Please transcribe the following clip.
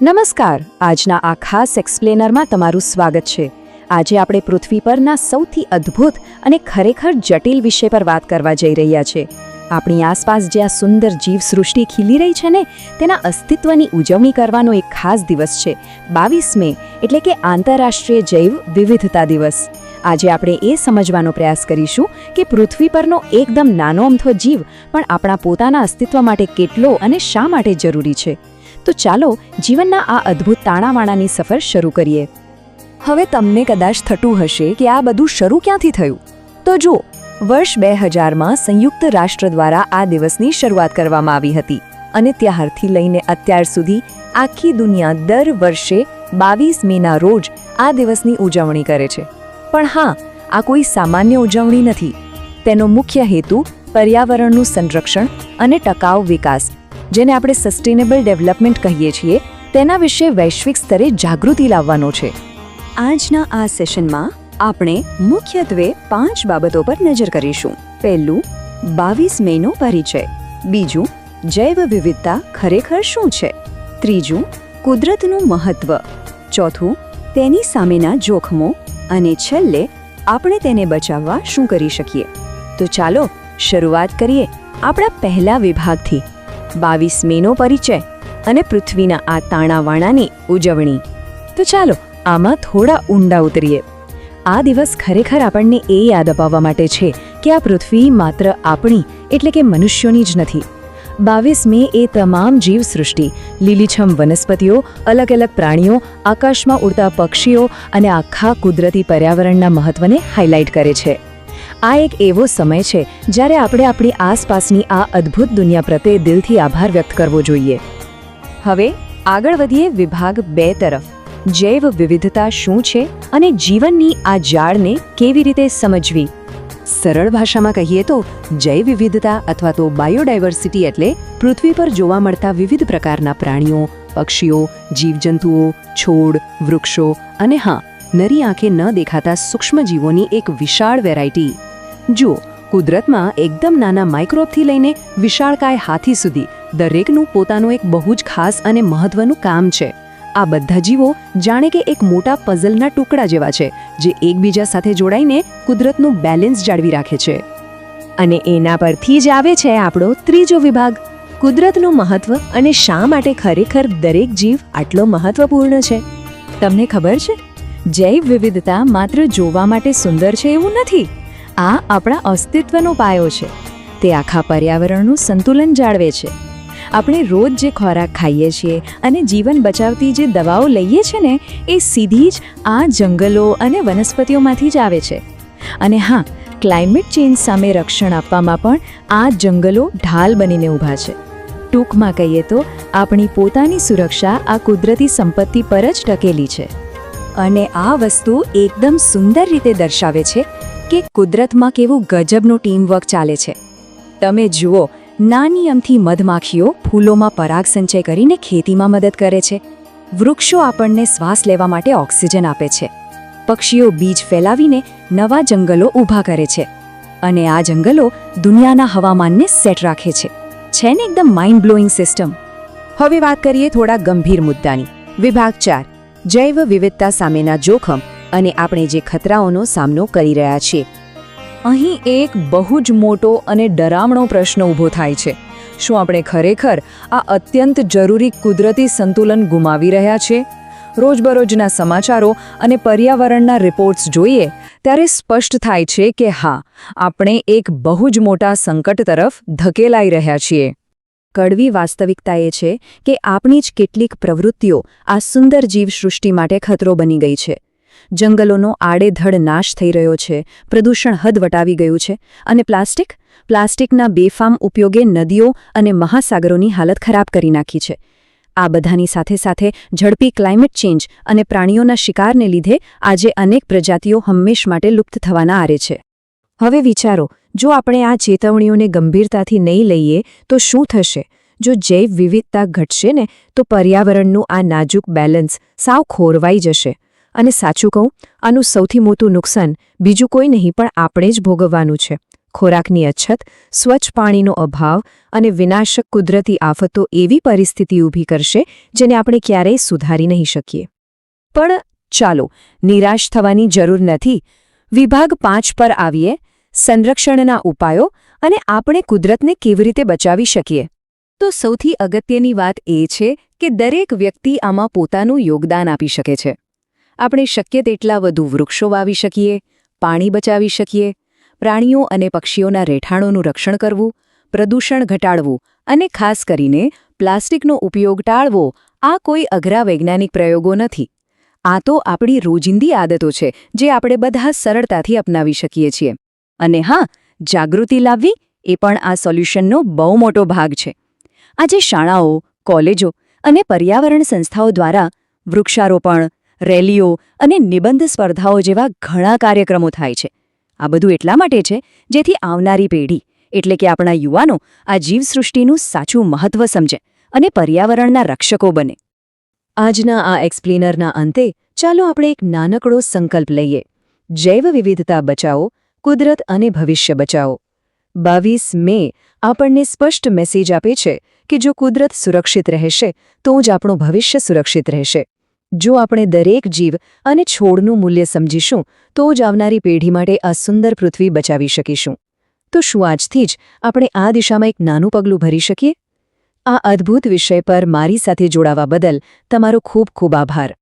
નમસ્કાર, આજના આ ખાસ એક્સપ્લેનરમાં તમારું સ્વાગત છે। આજે આપણે પૃથ્વી પરના સૌથી અદ્ભુત અને ખરેખર જટિલ વિષય પર વાત કરવા જઈ રહ્યા છે। આપણી આસપાસ જે આ સુંદર જીવસૃષ્ટિ ખીલી રહી છે ને, તેના અસ્તિત્વની ઉજવણી કરવાનો એક ખાસ દિવસ છે 22 મે, એટલે કે આંતરરાષ્ટ્રીય જૈવ વિવિધતા દિવસ। આજે આપણે એ સમજવાનો પ્રયાસ કરીશું કે પૃથ્વી પરનો એકદમ નાનો અમથો જીવ પણ આપણા પોતાના અસ્તિત્વ માટે કેટલો અને શા માટે જરૂરી છે। તો ચાલો જીવનના આ અદ્ભુત તાણાવાણાની સફર શરૂ કરીએ। હવે તમને કદાચ થતું હશે કે આ બધું શરૂ ક્યાંથી થયું? તો જો, વર્ષ 2000માં સંયુક્ત રાષ્ટ્ર દ્વારા આ દિવસની શરૂઆત કરવામાં આવી હતી અને ત્યારથી લઈને અત્યાર સુધી આખી દુનિયા દર વર્ષે 22 મેના રોજ આ દિવસની ઉજવણી કરે છે। પણ હા, આ કોઈ સામાન્ય ઉજવણી નથી। તેનો મુખ્ય હેતુ પર્યાવરણનું સંરક્ષણ અને ટકાઉ વિકાસ, જેને આપણે સસ્ટેનેબલ ડેવલપમેન્ટ કહીએ છીએ, તેના વિશે વૈશ્વિક સ્તરે જાગૃતિ લાવવાનો છે। આજના આ સેશનમાં આપણે મુખ્યત્વે 5 બાબતો પર નજર કરીશું। પહેલું, 22 મેનો પરિચય। બીજું, જૈવ વિવિધતા ખરેખર શું છે? ત્રીજું, કુદરતનું મહત્વ। ચોથું, તેની સામેના જોખમો। અને છેલ્લે, આપણે તેને બચાવવા શું કરી શકીએ। તો ચાલો શરૂઆત કરીએ આપણા પહેલા વિભાગથી, 22 મેનો પરિચય અને પૃથ્વીના આ તાણાવાણાની ઉજવણી। તો ચાલો આમાં થોડા ઊંડા ઉતરીએ। આ દિવસ ખરેખર આપણને એ યાદ અપાવવા માટે છે કે આ પૃથ્વી માત્ર આપણી એટલે કે મનુષ્યોની જ નથી। 22 મે એ તમામ જીવસૃષ્ટિ, લીલીછમ વનસ્પતિઓ, અલગ અલગ પ્રાણીઓ, આકાશમાં ઉડતા પક્ષીઓ અને આખા કુદરતી પર્યાવરણના મહત્વને હાઇલાઇટ કરે છે। આ એક એવો સમય છે જ્યારે આપણે આપણી આસપાસની આ અદ્ભુત દુનિયા પ્રત્યે દિલથી આભાર વ્યક્ત કરવો જોઈએ। હવે આગળ વધીએ વિભાગ 2 તરફ। જૈવ વિવિધતા શું છે અને જીવનની આ જાળને કેવી રીતે સમજવી? સરળ ભાષામાં કહીએ તો જૈવ વિવિધતા અથવા તો બાયોડાયવર્સિટી એટલે પૃથ્વી પર જોવા મળતા વિવિધ પ્રકારના પ્રાણીઓ, પક્ષીઓ, જીવજંતુઓ, છોડ, વૃક્ષો અને હા, નરી આંખે ન દેખાતા સૂક્ષ્મજીવોની એક વિશાળ વેરાયટી। જુઓ, કુદરતમાં એકદમ નાના માઇક્રોબથી લઈને વિશાળકાય હાથી સુધી દરેકનું પોતાનું એક બહુ જ ખાસ અને મહત્વનું કામ છે। આ બધા જીવો જાણે કે એક મોટા પઝલના ટુકડા જેવા છે, જે એકબીજા સાથે જોડાઈને કુદરતનું બેલેન્સ જાળવી રાખે છે। અને એના પરથી જ આવે છે આપણો ત્રીજો વિભાગ, કુદરતનું મહત્વ અને શા માટે ખરેખર દરેક જીવ આટલો મહત્વપૂર્ણ છે। તમને ખબર છે, જૈવ વિવિધતા માત્ર જોવા માટે સુંદર છે એવું નથી। આ આપણા અસ્તિત્વનો પાયો છે। તે આખા પર્યાવરણનું સંતુલન જાળવે છે। આપણે રોજ જે ખોરાક ખાઈએ છીએ અને જીવન બચાવતી જે દવાઓ લઈએ છીએ ને, એ સીધી જ આ જંગલો અને વનસ્પતિઓમાંથી જ આવે છે। અને હા, ક્લાઇમેટ ચેન્જ સામે રક્ષણ આપવામાં પણ આ જંગલો ઢાલ બનીને ઊભા છે। ટૂંકમાં કહીએ તો આપણી પોતાની સુરક્ષા આ કુદરતી સંપત્તિ પર જ ટકેલી છે। અને આ વસ્તુ એકદમ સુંદર રીતે દર્શાવે છે કે કુદરતમાં કેવું ગજબનું ટીમવર્ક ચાલે છે। તમે જુઓ, નાની અમથી મધમાખીઓ ફૂલોમાં પરાગ સંચય કરીને ખેતીમાં મદદ કરે છે। વૃક્ષો આપણને શ્વાસ લેવા માટે ઓક્સિજન આપે છે। પક્ષીઓ બીજ ફેલાવીને નવા જંગલો ઊભા કરે છે। અને આ જંગલો દુનિયાના હવામાનને સેટ રાખે છે। છે ને એકદમ માઇન્ડ બ્લોઈંગ સિસ્ટમ। હવે વાત કરીએ થોડા ગંભીર મુદ્દાની। વિભાગ 4, જૈવ વિવિધતા સામેના જોખમ અને આપણે જે ખતરાઓનો સામનો કરી રહ્યા છીએ। અહીં એક બહુ જ મોટો અને ડરામણો પ્રશ્ન ઊભો થાય છે। શું આપણે ખરેખર આ અત્યંત જરૂરી કુદરતી સંતુલન ગુમાવી રહ્યા છીએ? રોજબરોજના સમાચારો અને પર્યાવરણના રિપોર્ટ્સ જોઈએ ત્યારે સ્પષ્ટ થાય છે કે હા, આપણે એક બહુ જ મોટા સંકટ તરફ ધકેલાઈ રહ્યા છીએ। કડવી વાસ્તવિકતા એ છે કે આપણી જ કેટલીક પ્રવૃત્તિઓ આ સુંદર જીવસૃષ્ટિ માટે ખતરો બની ગઈ છે। જંગલોનો આડેધડ નાશ થઈ રહ્યો છે, પ્રદૂષણ હદ વટાવી ગયું છે અને પ્લાસ્ટિકના બેફામ ઉપયોગે નદીઓ અને મહાસાગરોની હાલત ખરાબ કરી નાખી છે। આ બધાની સાથે સાથે ઝડપી ક્લાઇમેટ ચેન્જ અને પ્રાણીઓના શિકારને લીધે આજે અનેક પ્રજાતિઓ હંમેશ માટે લુપ્ત થવાના આરે છે। હવે વિચારો, જો આપણે આ ચેતવણીઓને ગંભીરતાથી નહીં લઈએ તો શું થશે? જો જૈવ વિવિધતા ઘટશે ને, તો પર્યાવરણનું આ નાજુક બેલેન્સ સાવ ખોરવાઈ જશે। અને સાચું કહું, આનું સૌથી મોટું નુકસાન બીજું કોઈ નહીં પણ આપણે જ ભોગવવાનું છે। ખોરાકની અછત, સ્વચ્છ પાણીનો અભાવ અને વિનાશક કુદરતી આફતો એવી પરિસ્થિતિ ઊભી કરશે જેને આપણે ક્યારેય સુધારી નહીં શકીએ. પણ ચાલો, નિરાશ થવાની જરૂર નથી. વિભાગ 5 પર આવીએ, સંરક્ષણના ઉપાયો અને આપણે કુદરતને કેવી રીતે બચાવી શકીએ. તો સૌથી અગત્યની વાત એ છે કે દરેક વ્યક્તિ આમાં પોતાનું યોગદાન આપી શકે છે. આપણે શક્ય તેટલા વધુ વૃક્ષો વાવી શકીએ, પાણી બચાવી શકીએ, પ્રાણીઓ અને પક્ષીઓના રહેઠાણોનું રક્ષણ કરવું, પ્રદૂષણ ઘટાડવું અને ખાસ કરીને પ્લાસ્ટિકનો ઉપયોગ ટાળવો. આ કોઈ અઘરા વૈજ્ઞાનિક પ્રયોગો નથી. આ તો આપણી રોજિંદી આદતો છે જે આપણે બધા સરળતાથી અપનાવી શકીએ છીએ. અને હા, જાગૃતિ લાવવી એ પણ આ સોલ્યુશનનો બહુ મોટો ભાગ છે. આજે શાળાઓ, કોલેજો અને પર્યાવરણ સંસ્થાઓ દ્વારા વૃક્ષારોપણ, રેલીઓ અને નિબંધ સ્પર્ધાઓ જેવા ઘણા કાર્યક્રમો થાય છે. આ બધું એટલા માટે છે જેથી આવનારી પેઢી એટલે કે આપણા યુવાનો આ જીવસૃષ્ટિનું સાચું મહત્વ સમજે અને પર્યાવરણના રક્ષકો બને. આજના આ એક્સપ્લેનરના અંતે ચાલો આપણે એક નાનકડો સંકલ્પ લઈએ. જૈવ વિવિધતા બચાવો, કુદરત અને ભવિષ્ય બચાવો. 22 મે આપણને સ્પષ્ટ મેસેજ આપે છે કે જો કુદરત સુરક્ષિત રહેશે તો જ આપણું ભવિષ્ય સુરક્ષિત રહેશે. જો આપણે દરેક જીવ અને છોડનું મૂલ્ય સમજીશું તો જ આવનારી પેઢી માટે આ સુંદર પૃથ્વી બચાવી શકીશું. તો શું આજથી જ આપણે આ દિશામાં એક નાનું પગલું ભરી શકીએ? આ અદ્ભુત વિષય પર મારી સાથે જોડાવા બદલ તમારો ખૂબ ખૂબ આભાર.